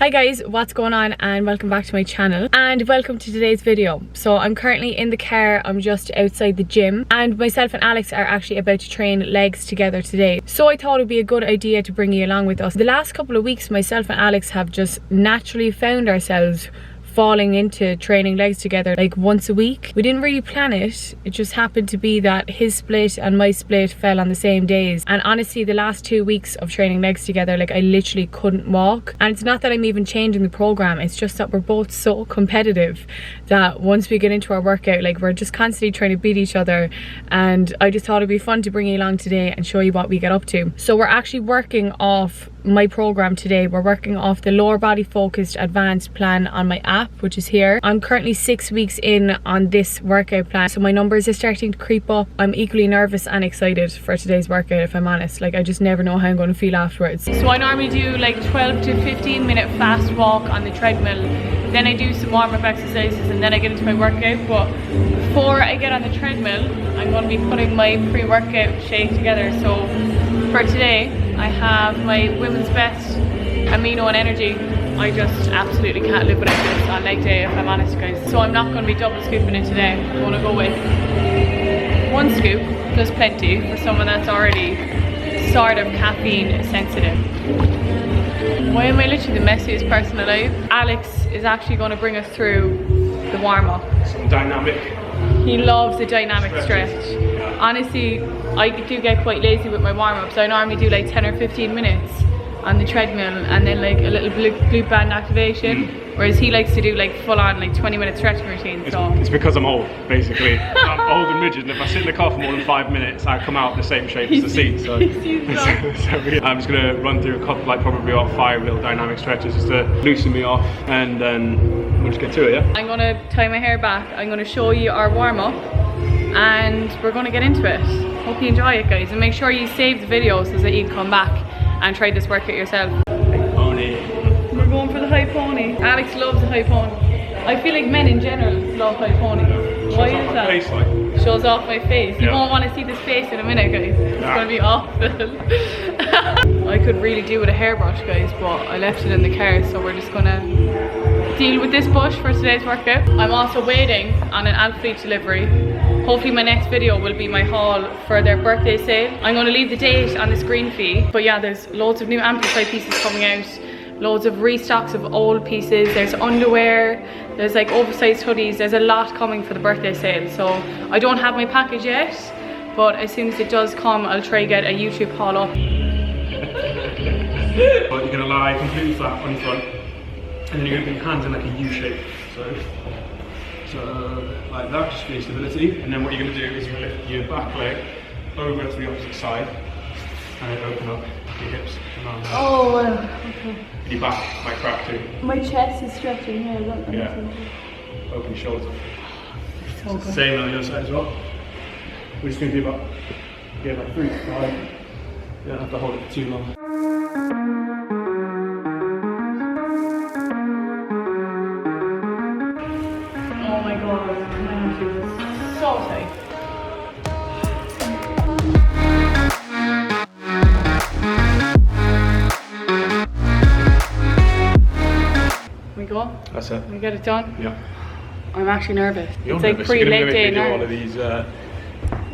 Hi guys, what's going on, and welcome back to my channel and welcome to today's video. So I'm currently in the car, I'm just outside the gym, and myself and Alex are actually about to train legs together today. So I thought it would be a good idea to bring you along with us. The last couple of weeks myself and Alex have just naturally found ourselves falling into training legs together like once a week. We didn't really plan it, it just happened to be that his split and my split fell on the same days. And honestly, the last 2 weeks of training legs together, like I literally couldn't walk. And it's not that I'm even changing the program, it's just that we're both so competitive that once we get into our workout, like we're just constantly trying to beat each other. And I just thought it'd be fun to bring you along today and show you what we get up to. So we're actually working off my program today. We're working off the lower body focused advanced plan on my app, which is here. I'm currently 6 weeks in on this workout plan, so my numbers are starting to creep up. I'm equally nervous and excited for today's workout, if I'm honest. Like I just never know how I'm going to feel afterwards. So I normally do like 12 to 15 minute fast walk on the treadmill, then I do some warm-up exercises, and then I get into my workout. But before I get on the treadmill, I'm going to be putting my pre-workout shake together. So for today I have my women's best amino and energy. I just absolutely can't live without this on leg day, if I'm honest guys. So I'm not going to be double scooping it today. I'm going to go with one scoop, plus plenty for someone that's already sort of caffeine sensitive. Why am I literally the messiest person alive? Alex is actually going to bring us through the warm-up. Some dynamic. He loves the dynamic stretch. Honestly, I do get quite lazy with my warm-ups. I normally do like 10 or 15 minutes on the treadmill and then like a little glute band activation, whereas he likes to do like full-on like 20-minute stretching routine. So it's because I'm old, basically. I'm old and rigid, and if I sit in the car for more than 5 minutes, I come out the same shape as the seat. So, I'm just gonna run through a couple, like probably about 5 little dynamic stretches just to loosen me off, and then we'll just get to it. Yeah. I'm gonna tie my hair back. I'm gonna show you our warm-up, and we're gonna get into it. Hope you enjoy it, guys, and make sure you save the video so that you can come back and try this workout yourself. High pony. We're going for the high pony. Alex loves the high pony. I feel like men in general love high pony. Why is that? Face, like. Shows off my face. You won't want to see this face in a minute, guys. It's gonna be awful. I could really do with a hairbrush, guys, but I left it in the car, so we're just gonna deal with this bush for today's workout. I'm also waiting on an Alphalete delivery. Hopefully my next video will be my haul for their birthday sale. I'm going to leave the date on the screen fee. But yeah, there's loads of new Amplify pieces coming out. Loads of restocks of old pieces. There's underwear. There's like oversized hoodies. There's a lot coming for the birthday sale. So I don't have my package yet, but as soon as it does come, I'll try get a YouTube haul up. But you're going to lie completely flat on your front, and then you're going to put your hands in like a U shape. So like that, just for your stability. And then what you're going to do is you're going to lift your back leg over to the opposite side, and then open up your hips and arms. Oh, wow. Okay. And your back might crack too. My chest is stretching here. Look, yeah. Open your shoulders. So good. Same on the other side as well. We're just going to do about 3 to 5. You don't have to hold it for too long. Oh my god, my hamstring is so tight. We go? That's it. We get it done? Yeah. I'm actually nervous. You're it's nervous. like pre-leg day now. now. All of these,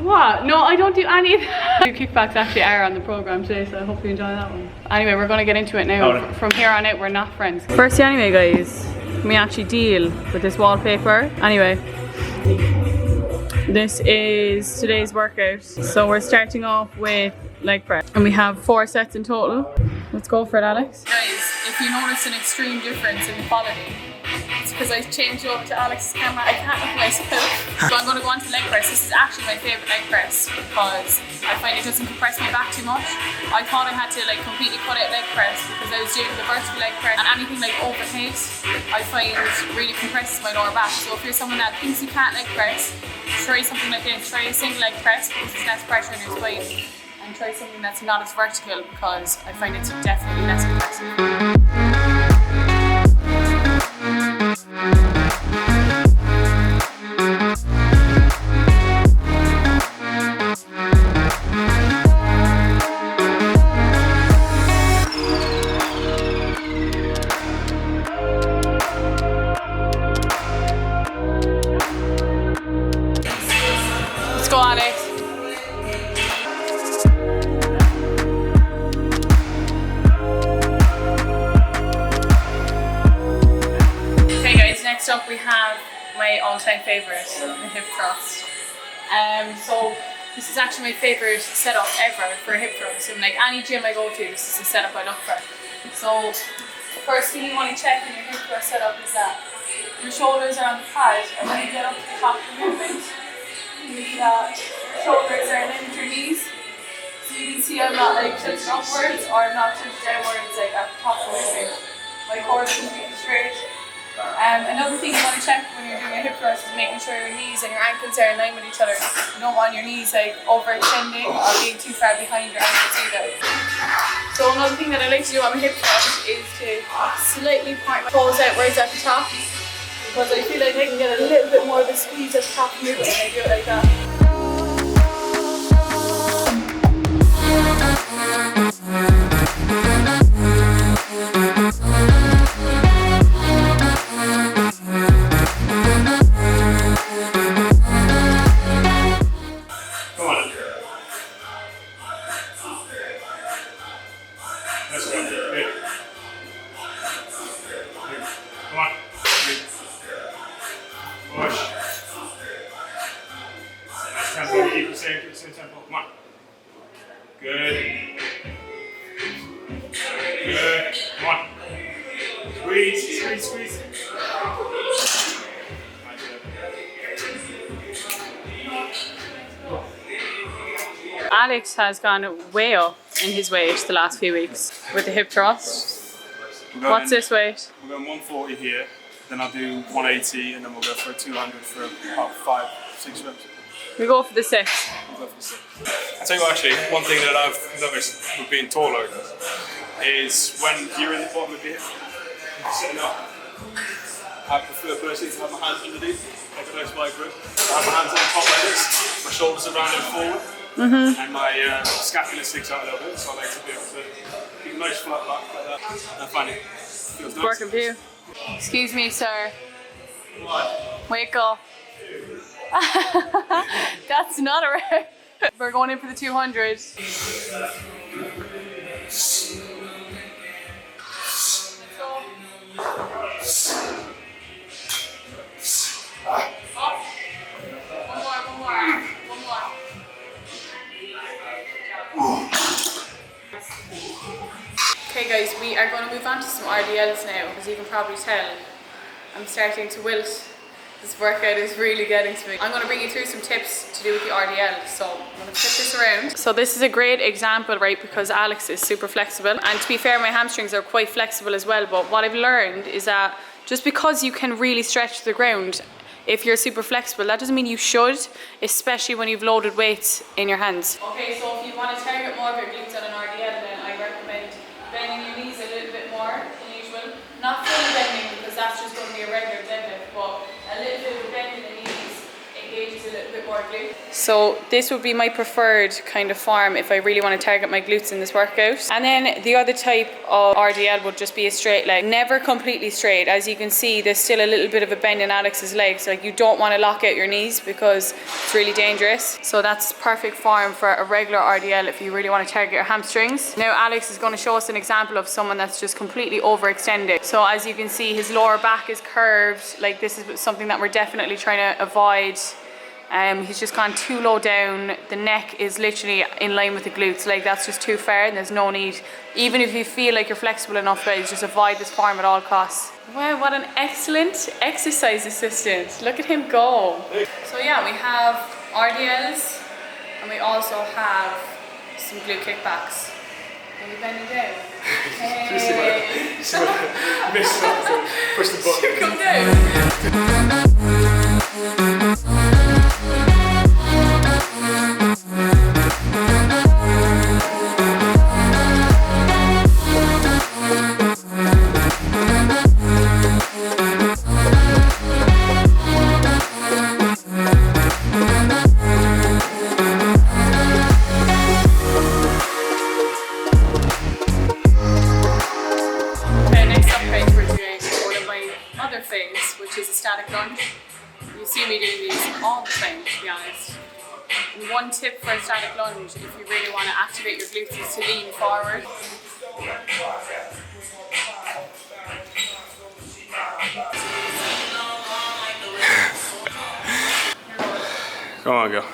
What? No, I don't do any of that. Kickbacks actually are on the program today, so I hope you enjoy that one. Anyway, we're going to get into it now. Oh, From here on out, we're not friends. Firstly, anyway, guys, let me actually deal with this wallpaper. Anyway, this is today's workout. So we're starting off with leg press, and we have 4 sets in total. Let's go for it, Alex. Guys, if you notice an extreme difference in quality, it's because I changed over to Alex's camera. I can't look at myself. So I'm going to go on to leg press. This is actually my favourite leg press because I find it doesn't compress my back too much. I thought I had to like completely cut out leg press because I was doing the vertical leg press, and anything like overhead I find really compresses my lower back. So if you're someone that thinks you can't leg press, try something like this. Try a single leg press because it's less pressure on your spine, and try something that's not as vertical because I find it's definitely less compressive. Next up we have my all-time favourite, the hip thrust. So this is actually my favourite setup ever for a hip thrust. So like any gym I go to, this is the setup I look for. So first thing you want to check in your hip thrust setup is that your shoulders are on the pad, and when you get up to the top of the movement, your shoulders are in line with your knees. So you can see I'm not like tilted upwards or I'm not tilted downwards like at the top of the movement. My core is completely straight. Another thing you want to check when you're doing a hip thrust is making sure your knees and your ankles are in line with each other. You don't want your knees like overextending or being too far behind your ankles either. So another thing that I like to do on my hip thrust is to slightly point my toes outwards at the top, because I feel like I can get a little bit more of a squeeze at the top of the movement when I do it like that. Keep the same tempo. Come on. Good. Good. Come on. Squeeze, squeeze, squeeze. Alex has gone way up in his weight the last few weeks with the hip thrust. What's this weight? We're going 140 here, then I'll do 180, and then we'll go for a 200 for about 5-6 reps. We go for the 6. I'll tell you what, actually, one thing that I've noticed with being taller is when you're in the bottom of your hip, sitting up, I prefer personally to have my hands underneath, like a nice wide grip. I have my hands on top like this, my shoulders are rounded forward, and my scapula sticks out a little bit, so I like to be able to keep a nice flat back like that. I find it feels nice. Working for you. Excuse me, sir. What? Wake up. That's not a rep. We're going in for the 200. Okay guys, we are going to move on to some RDLs now, as you can probably tell. I'm starting to wilt. This workout is really getting to me. I'm going to bring you through some tips to do with the RDL. So I'm going to flip this around. So this is a great example, right, because Alex is super flexible. And to be fair, my hamstrings are quite flexible as well. But what I've learned is that just because you can really stretch to the ground, if you're super flexible, that doesn't mean you should, especially when you've loaded weights in your hands. Okay, so if you want to target more of your glutes on an RDL, then I recommend bending your knees a little bit more than usual. Not fully bending, because that's just going to be a regular deadlift, but a little bit of a bend in the knees engages a little bit more glute. So this would be my preferred kind of form if I really want to target my glutes in this workout. And then the other type of RDL would just be a straight leg. Never completely straight. As you can see, there's still a little bit of a bend in Alex's legs. Like, you don't want to lock out your knees because it's really dangerous. So that's perfect form for a regular RDL if you really want to target your hamstrings. Now Alex is going to show us an example of someone that's just completely overextended. So as you can see, his lower back is curved. Like, this is something that we're definitely trying to avoid. He's just gone too low down. The neck is literally in line with the glutes. Like, that's just too far and there's no need. Even if you feel like you're flexible enough, guys, just avoid this form at all costs. Wow, what an excellent exercise assistant. Look at him go. So yeah, we have RDLs and we also have some glute kickbacks. Are you bending down? Hey. Push the button. Come down. Which is a static lunge. You see me doing these all the time, to be honest. And one tip for a static lunge, if you really want to activate your glutes, is to lean forward. Come on, girl.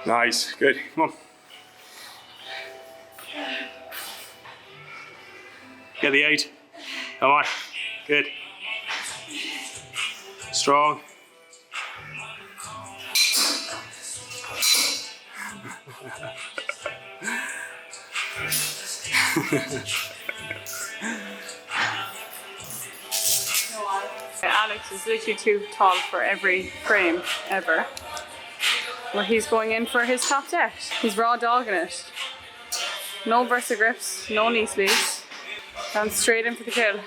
Nice, good, come on. Get the 8. Come on, good. Strong. Alex is literally too tall for every frame ever. Well, he's going in for his top deck. He's raw dogging it. No Versa grips, no knee sleeves. Gone straight in for the kill.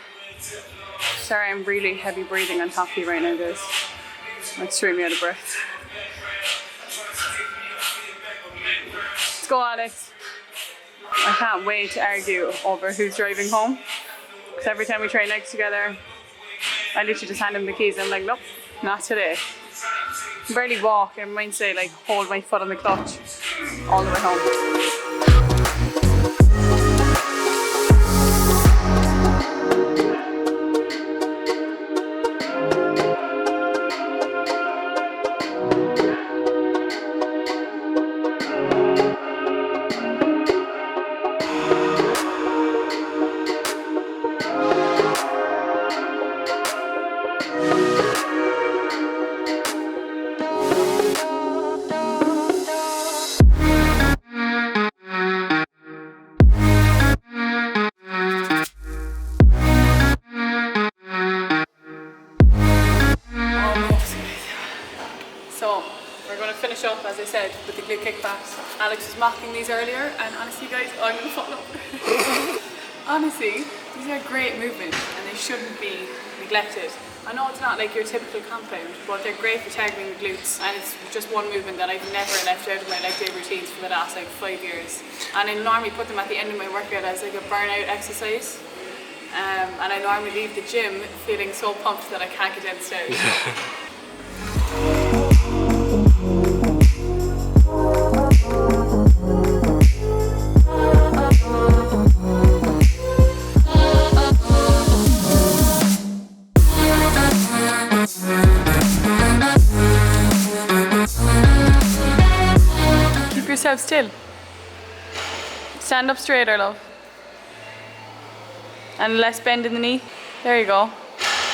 Sorry, I'm really heavy breathing on top of you right now, guys. I'm extremely out of breath. Let's go, Alex. I can't wait to argue over who's driving home. Because every time we train legs together, I literally just hand him the keys and I'm like, nope, not today. I can barely walk, I might say like hold my foot on the clutch all the way home. So we're going to finish up, as I said, with the glute kickbacks. Alex was mocking these earlier, and honestly, guys, I'm going to fall over. Honestly, these are great movements, and they shouldn't be neglected. I know it's not like your typical compound, but they're great for targeting the glutes, and it's just one movement that I've never left out of my leg day routines for the last like 5 years. And I normally put them at the end of my workout as like a burnout exercise. And I normally leave the gym feeling so pumped that I can't get downstairs. Keep yourself still. Stand up straighter, love. And less bend in the knee. There you go.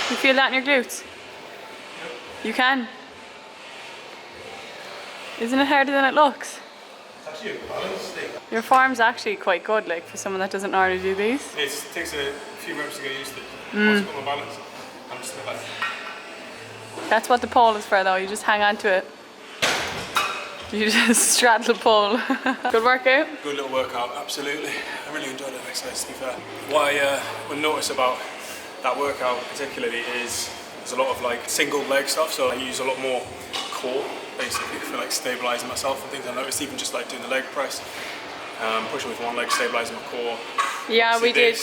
You feel that in your glutes? You can. Isn't it harder than it looks? It's actually a balance thing. Your form's actually quite good, like for someone that doesn't normally do these. It takes a few reps to get used to it. Once I've got my balance, I'm just like... That's what the pole is for though, you just hang on to it. You just straddle the pole. Good workout? Good little workout, absolutely. I really enjoyed that exercise, to be fair. What I will notice about that workout particularly is there's a lot of like single leg stuff, so I use a lot more core basically for like stabilising myself and things. I noticed even just like doing the leg press, pushing with one leg, stabilising my core. Yeah, we did.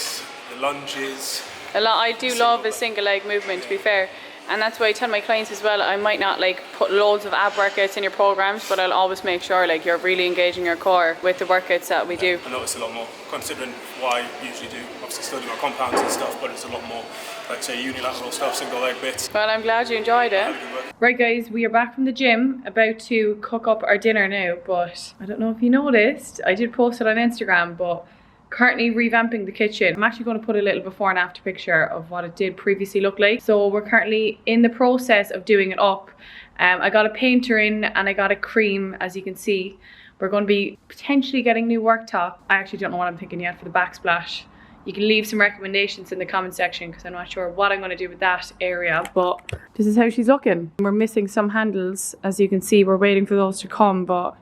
The lunges. A lot. I do love a single leg movement, to be fair. And that's why I tell my clients as well, I might not like put loads of ab workouts in your programs, but I'll always make sure like you're really engaging your core with the workouts that we do. I notice a lot more, considering what I usually do. Obviously still do my compounds and stuff, but it's a lot more, like say, unilateral stuff, single leg bits. Well, I'm glad you enjoyed it. Right guys, we are back from the gym, about to cook up our dinner now, but I don't know if you noticed, I did post it on Instagram, but currently revamping the kitchen. I'm actually going to put a little before and after picture of what it did previously look like. So we're currently in the process of doing it up. I got a painter in and I got a cream, as you can see. We're going to be potentially getting new worktop. I actually don't know what I'm thinking yet for the backsplash. You can leave some recommendations in the comment section because I'm not sure what I'm going to do with that area, but this is how she's looking. We're missing some handles, as you can see. We're waiting for those to come, but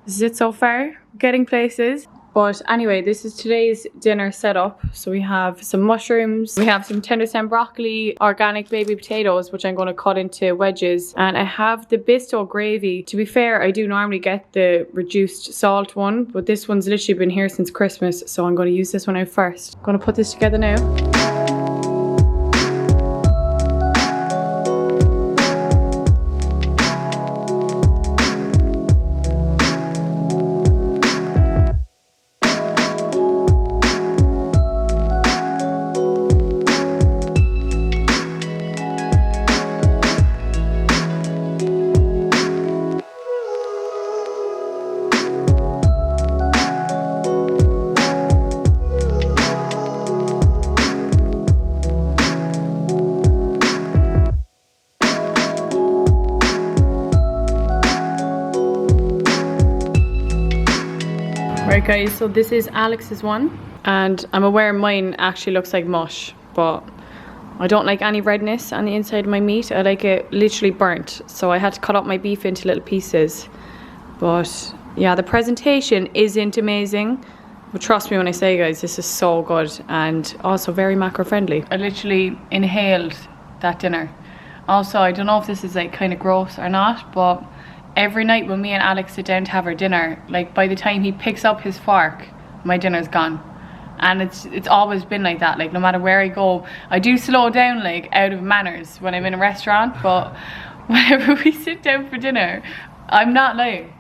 this is it so far. Getting places. But anyway, this is today's dinner setup. So we have some mushrooms, we have some tender stem broccoli, organic baby potatoes, which I'm going to cut into wedges. And I have the Bisto gravy. To be fair, I do normally get the reduced salt one, but this one's literally been here since Christmas. So I'm going to use this one out first. I'm going to put this together now. Right guys, so this is Alex's one. And I'm aware mine actually looks like mush, but I don't like any redness on the inside of my meat. I like it literally burnt. So I had to cut up my beef into little pieces. But yeah, the presentation isn't amazing. But trust me when I say, guys, this is so good and also very macro friendly. I literally inhaled that dinner. Also, I don't know if this is like kind of gross or not, but every night when me and Alex sit down to have our dinner, like by the time he picks up his fork, my dinner's gone. And it's always been like that. Like no matter where I go, I do slow down like out of manners when I'm in a restaurant, but whenever we sit down for dinner, I'm not lying,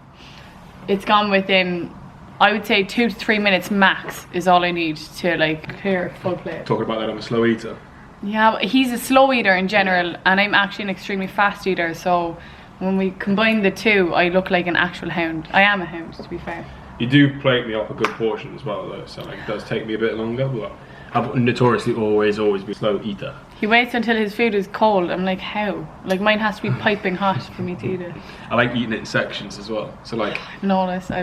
it's gone within, I would say 2 to 3 minutes max is all I need to like clear a full plate. Talking about that, I'm a slow eater. Yeah, but he's a slow eater in general, and I'm actually an extremely fast eater, so when we combine the two, I look like an actual hound. I am a hound, to be fair. You do plate me up a good portion as well though, so like it does take me a bit longer, but I've notoriously always been a slow eater. He waits until his food is cold. I'm like, how? Like mine has to be piping hot for me to eat it. I like eating it in sections as well. So like I've noticed. I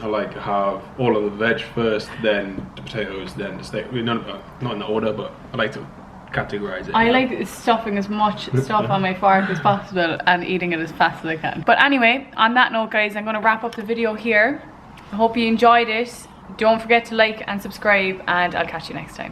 like to have all of the veg first, then the potatoes, then the steak. I mean, not in the order, but I like to categorize it. I like stuffing as much stuff on my fork as possible and eating it as fast as I can. But anyway, on that note guys, I'm going to wrap up the video here. I hope you enjoyed it. Don't forget to like and subscribe, and I'll catch you next time.